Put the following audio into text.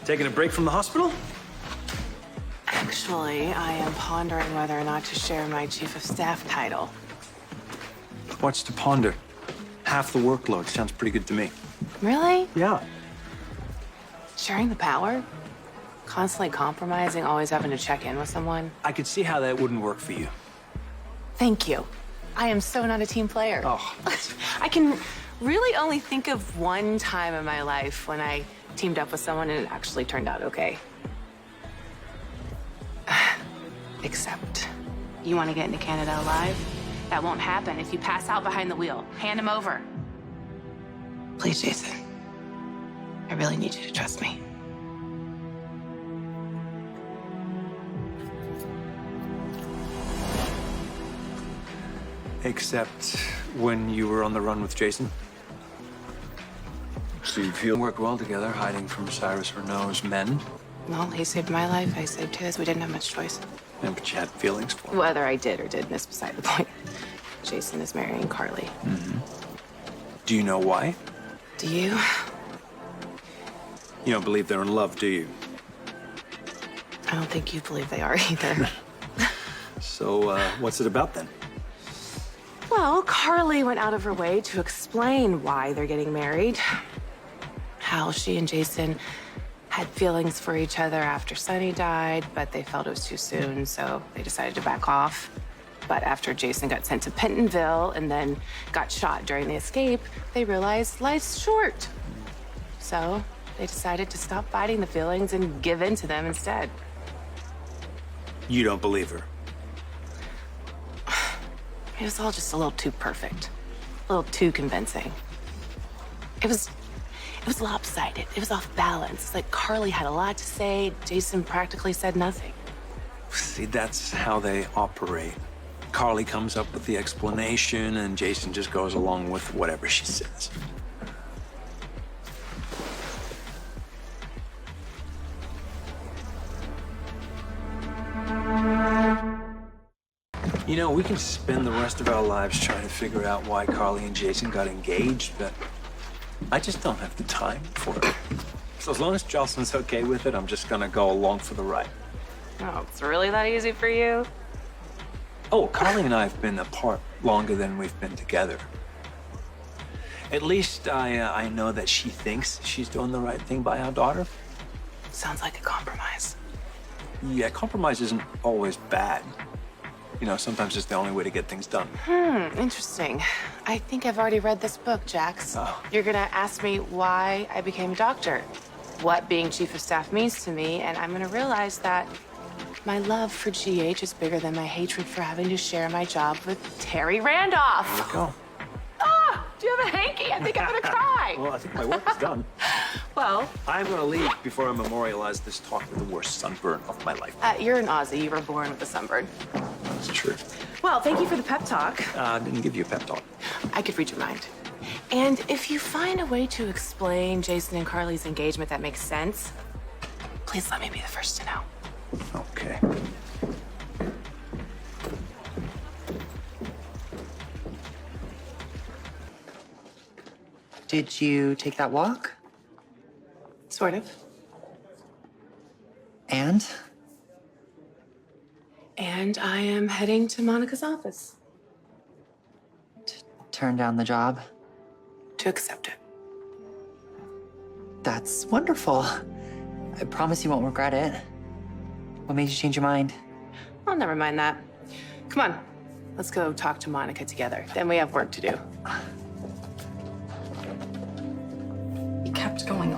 Taking a break from the hospital? Actually, I am pondering whether or not to share my chief of staff title. What's to ponder? Half the workload sounds pretty good to me. Really? Yeah. Sharing the power? Constantly compromising, always having to check in with someone? I could see how that wouldn't work for you. Thank you. I am so not a team player. Oh. I can really only think of one time in my life when I teamed up with someone and it actually turned out okay. Except, you want to get into Canada alive? That won't happen if you pass out behind the wheel. Hand him over. Please, Jason. I really need you to trust me. Except when you were on the run with Jason. So you feel worked well together, hiding from Cyrus Renault's men? Well, he saved my life, I saved his. We didn't have much choice. Yeah, but you had feelings for him. Whether I did or didn't is beside the point. Jason is marrying Carly. Mm-hmm. Do you know why? Do you? You don't believe they're in love, do you? I don't think you believe they are either. So, what's it about then? Well, Carly went out of her way to explain why they're getting married. How she and Jason had feelings for each other after Sonny died, but they felt it was too soon, so they decided to back off. But after Jason got sent to Pentonville and then got shot during the escape, they realized life's short. So they decided to stop fighting the feelings and give in to them instead. You don't believe her? It was all just a little too perfect, a little too convincing. It was lopsided. It was off balance. Like Carly had a lot to say, Jason practically said nothing. See, that's how they operate. Carly comes up with the explanation, and Jason just goes along with whatever she says. You know, we can spend the rest of our lives trying to figure out why Carly and Jason got engaged, but I just don't have the time for it. So as long as Jocelyn's okay with it, I'm just gonna go along for the ride. Oh, it's really that easy for you? Oh, Carly and I have been apart longer than we've been together. At least I know that she thinks she's doing the right thing by our daughter. Sounds like a compromise. Yeah, compromise isn't always bad. You know, sometimes it's the only way to get things done. Interesting. I think I've already read this book, Jax. Oh. You're gonna ask me why I became a doctor, what being chief of staff means to me, and I'm gonna realize that my love for GH is bigger than my hatred for having to share my job with Terry Randolph. There you go. Ah, do you have a hanky? I think I'm gonna cry. Well, I think my work is done. Well, I'm gonna leave before I memorialize this talk with the worst sunburn of my life. you're an Aussie. You were born with a sunburn. That's true. Well, thank you for the pep talk. I didn't give you a pep talk. I could read your mind. And if you find a way to explain Jason and Carly's engagement that makes sense, please let me be the first to know. Okay. Did you take that walk? Sort of. And? And I am heading to Monica's office Turn down the job? to accept it. That's wonderful. I promise you won't regret it. What made you change your mind? Well, never mind that. Come on, let's go talk to Monica together. Then we have work to do. He kept going on.